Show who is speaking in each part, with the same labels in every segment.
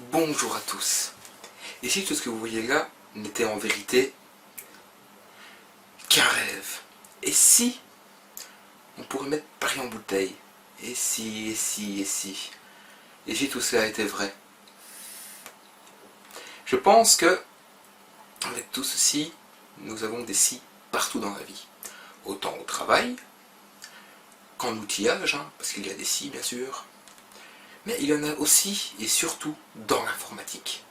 Speaker 1: Bonjour à tous. Et si tout ce que vous voyez là n'était en vérité qu'un rêve? Et si on pourrait mettre Paris en bouteille? Et si, et si, et si? Et si tout cela était vrai? Je pense que, avec tout ceci, nous avons des si partout dans la vie. Autant au travail, qu'en outillage, parce qu'il y a des si bien sûr, mais il y en a aussi et surtout dans l'informatique.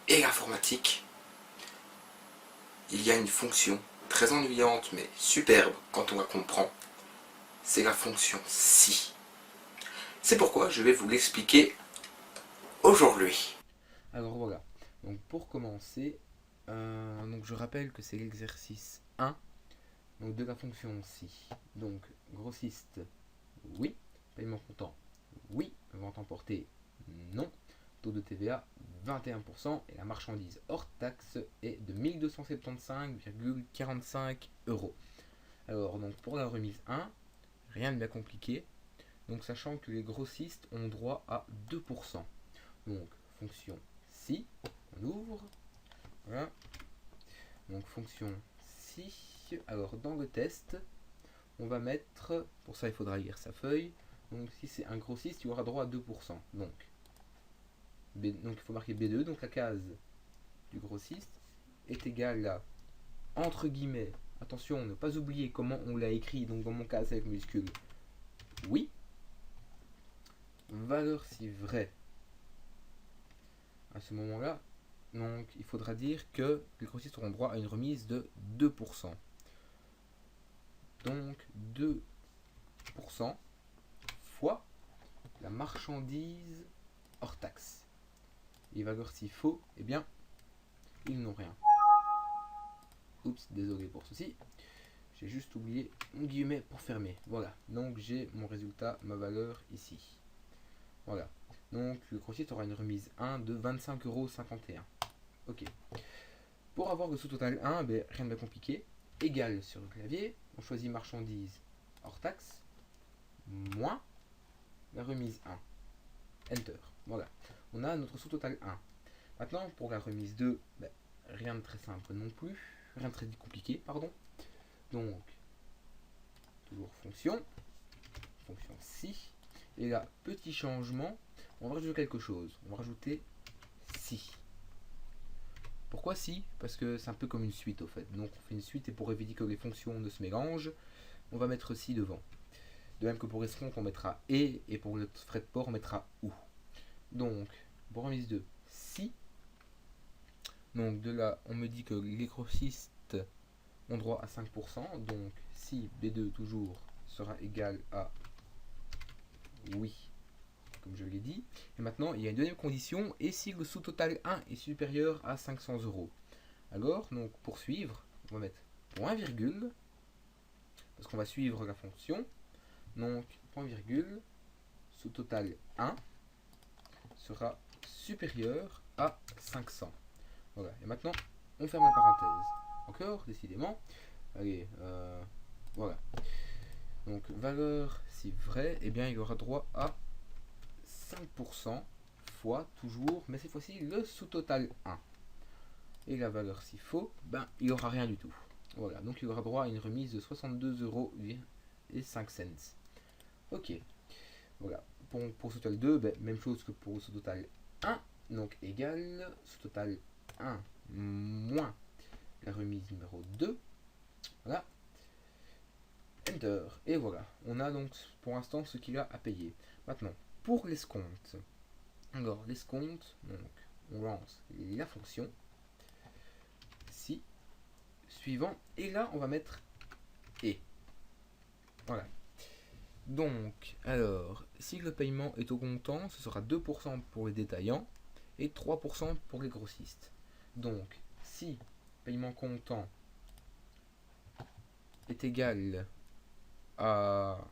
Speaker 1: Et l'informatique, il y a une fonction très ennuyante mais superbe quand on la comprend. C'est la fonction si. C'est pourquoi je vais vous l'expliquer aujourd'hui.
Speaker 2: Alors voilà, donc pour commencer, donc je rappelle que c'est l'exercice 1 donc de la fonction si. Donc grossiste, oui. Paiement comptant, oui. Vente emportée, non. Taux de TVA, 21%. Et la marchandise hors taxe est de 1275,45 euros. Alors donc pour la remise 1, rien de bien compliqué. Donc sachant que les grossistes ont droit à 2%. Donc fonction si, on ouvre, voilà. Donc fonction si, alors dans le test, on va mettre, pour ça il faudra lire sa feuille, donc si c'est un grossiste, il aura droit à 2%. Donc il faut marquer B2, donc la case du grossiste est égale à, entre guillemets, attention, ne pas oublier comment on l'a écrit, donc dans mon cas c'est avec majuscule, oui, valeur si vrai. À ce moment-là, donc il faudra dire que les grossistes auront droit à une remise de 2%. Donc 2% fois la marchandise hors taxe. Et valeur si faux, eh bien, ils n'ont rien. Oups, désolé pour ceci. J'ai juste oublié mon guillemet pour fermer. Voilà, donc j'ai mon résultat, ma valeur ici. Voilà. Donc le grossiste aura une remise 1 de 25,51 €. Ok. Pour avoir le sous-total 1, ben, rien de compliqué. Égal sur le clavier, on choisit marchandise hors taxe, moins la remise 1. Enter. Voilà. On a notre sous-total 1. Maintenant, pour la remise 2, ben, rien de très simple non plus. Rien de très compliqué, pardon. Donc, toujours fonction si. Et là, petit changement, on va rajouter quelque chose. On va rajouter si. Pourquoi si? Parce que c'est un peu comme une suite au fait. Donc on fait une suite et pour éviter que les fonctions ne se mélangent, on va mettre si devant. De même que pour escompte, on mettra et pour le frais de port, on mettra ou. Donc, pour remise 2, si. Donc de là, on me dit que les grossistes ont droit à 5%. Donc si B2 toujours sera égal à oui, comme je l'ai dit. Et maintenant, il y a une deuxième condition, et si le sous-total 1 est supérieur à 500 €. Alors, donc pour suivre, on va mettre point virgule, parce qu'on va suivre la fonction. Donc, point virgule, sous-total 1 sera supérieur à 500. Voilà, et maintenant, on ferme la parenthèse. Encore, décidément. Allez, voilà. Donc, valeur, si vrai, eh bien, il aura droit à 5% fois toujours, mais cette fois-ci, le sous-total 1. Et la valeur, si faux, ben, il n'y aura rien du tout. Voilà, donc il aura droit à une remise de 62,05 €. Ok, voilà. Pour sous-total 2, ben, même chose que pour sous-total 1. Donc égal sous-total 1 moins la remise numéro 2. Voilà. Enter. Et voilà. On a donc pour l'instant ce qu'il a à payer. Maintenant, pour l'escompte. Alors, l'escompte, donc on lance la fonction si suivant. Et là, on va mettre et. Voilà. Donc, alors, si le paiement est au comptant, ce sera 2% pour les détaillants et 3% pour les grossistes. Donc, si paiement comptant est égal à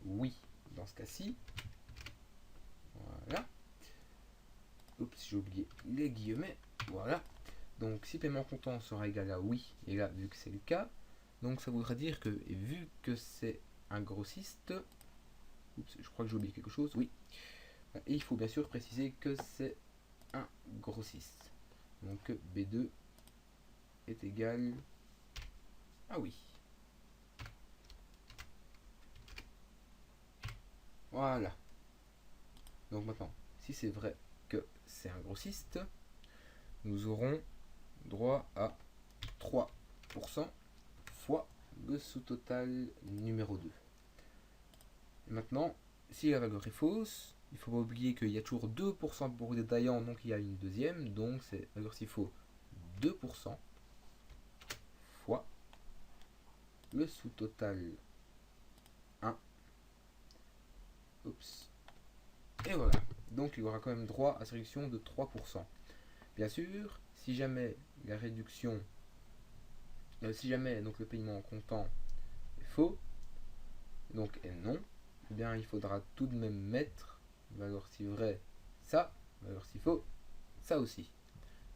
Speaker 2: oui dans ce cas-ci, voilà. Oups, j'ai oublié les guillemets. Voilà. Donc, si paiement comptant sera égal à oui, et là, vu que c'est le cas, donc ça voudra dire que, vu que c'est un grossiste, oups, je crois que j'ai oublié quelque chose, oui. Et il faut bien sûr préciser que c'est un grossiste. Donc B2 est égal... Ah oui. Voilà. Donc maintenant, si c'est vrai que c'est un grossiste, nous aurons droit à 3% fois le sous-total numéro 2. Et maintenant, si la valeur est fausse, il ne faut pas oublier qu'il y a toujours 2% pour détaillant, donc il y a une deuxième, donc c'est valeur s'il faut 2% fois le sous-total 1. Oups. Et voilà. Donc il aura quand même droit à sa réduction de 3%. Bien sûr, si jamais la réduction, si jamais donc le paiement en comptant est faux, donc est non, eh bien il faudra tout de même mettre valeur si vrai ça, valeur si faux ça aussi.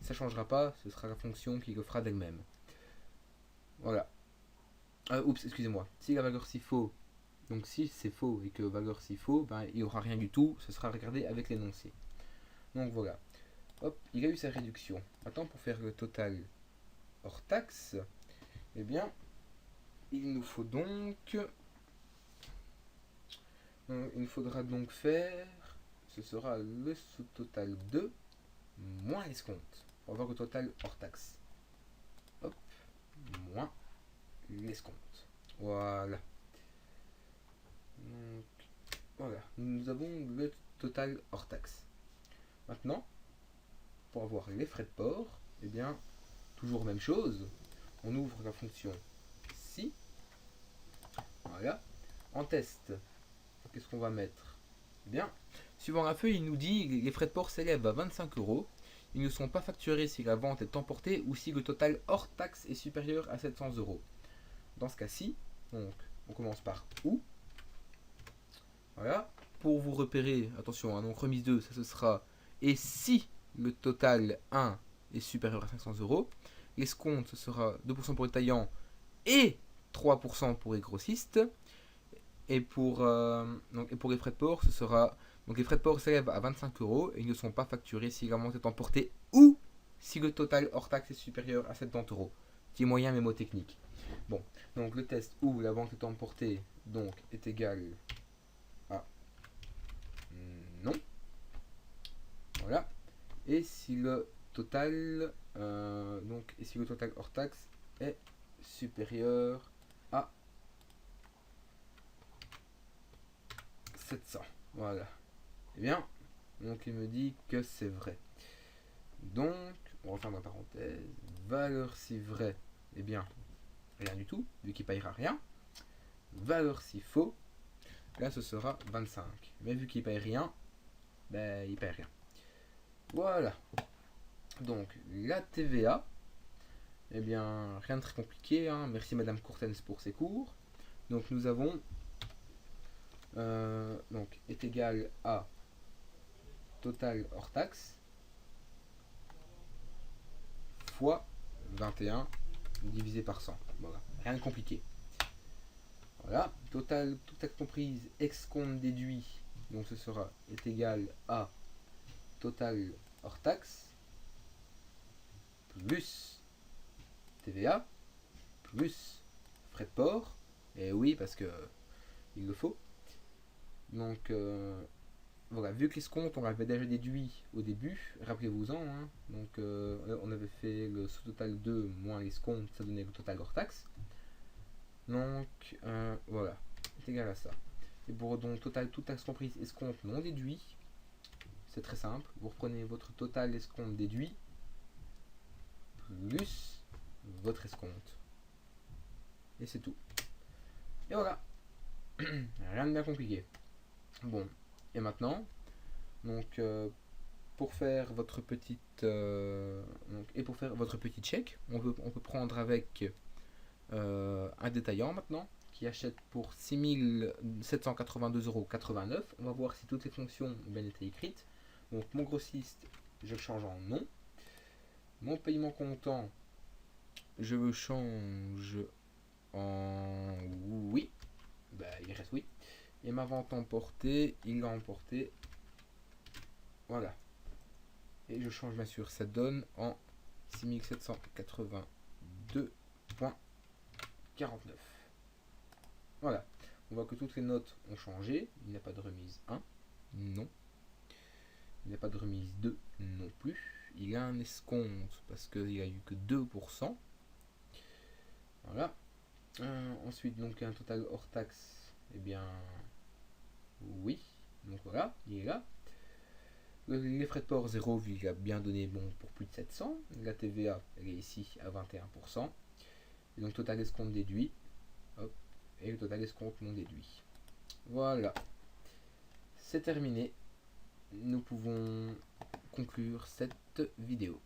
Speaker 2: Ça ne changera pas, ce sera la fonction qui le fera d'elle-même. Voilà. Oups, excusez-moi. Si la valeur si faux, donc si c'est faux et que valeur si faux, ben, il n'y aura rien du tout, ce sera regardé avec l'énoncé. Donc voilà. Hop, il a eu sa réduction. Maintenant, pour faire le total hors taxe, eh bien, il nous faut donc... il faudra donc faire... Ce sera le sous-total 2 moins l'escompte. On va voir le total hors taxe. Hop, moins l'escompte. Voilà. Donc, voilà. Nous avons le total hors taxe. Maintenant, pour avoir les frais de port, eh bien, toujours même chose. On ouvre la fonction si. Voilà. En test, qu'est-ce qu'on va mettre? Eh bien, suivant la feuille, il nous dit que les frais de port s'élèvent à 25 euros. Ils ne sont pas facturés si la vente est emportée ou si le total hors taxe est supérieur à 700 euros. Dans ce cas-ci, donc, on commence par ou. Voilà. Pour vous repérer, attention, donc remise 2, ça ce sera et si le total 1 est supérieur à 500 euros. L'escompte, ce sera 2% pour les taillants et 3% pour les grossistes. Et pour les frais de port, ce sera... Donc les frais de port s'élèvent à 25 euros et ils ne sont pas facturés si la vente est emportée ou si le total hors taxe est supérieur à 70 euros. Petit moyen mémo technique. Bon, donc le test où la vente est emportée donc, est égal à non. Voilà. Et si le total et si le total hors taxe est supérieur à 700. Voilà. Eh bien, donc il me dit que c'est vrai. Donc, on referme la parenthèse. Valeur si vrai, eh bien, rien du tout, vu qu'il ne payera rien. Valeur si faux, là ce sera 25. Mais vu qu'il ne paye rien, ben il ne paye rien. Voilà. Donc, la TVA, eh bien, rien de très compliqué. Hein. Merci Madame Courtens pour ses cours. Donc, nous avons donc est égal à total hors taxe fois 21 divisé par 100. Voilà, rien de compliqué. Voilà, total, toute taxe comprise, ex-compte déduit, donc ce sera est égal à total hors taxe plus TVA plus frais de port. Et oui, parce que il le faut. Donc voilà, vu que l'escompte on l'avait déjà déduit au début, rappelez-vous-en, hein, donc on avait fait le sous-total 2 moins l'escompte, ça donnait le total hors taxe. Donc voilà, c'est égal à ça. Et pour donc total toute taxe comprise escompte non déduit, c'est très simple, vous reprenez votre total escompte déduit plus votre escompte. Et c'est tout. Et voilà. Rien de bien compliqué. Bon, et maintenant, donc pour faire votre petite pour faire votre petit chèque, on peut prendre avec un détaillant maintenant qui achète pour 6782,89 €. On va voir si toutes les fonctions ont bien été écrites. Donc mon grossiste, je le change en non. Mon paiement comptant, je le change en oui. Bah, il reste oui. Et ma vente emportée, il l'a emporté Voilà. Et je change bien sûr, ça donne en 6782,49. Voilà. On voit que toutes les notes ont changé. Il n'y a pas de remise 1. Non. Il n'y a pas de remise 2 non plus. Il y a un escompte parce qu'il n'y a eu que 2%. Voilà. Ensuite, donc un total hors taxe. Eh bien, oui. Donc voilà, il est là. Les frais de port 0, vu qu'il a bien donné bon pour plus de 700. La TVA, elle est ici à 21%. Et donc total escompte déduit. Hop. Et le total escompte non déduit. Voilà. C'est terminé. Nous pouvons conclure cette vidéo.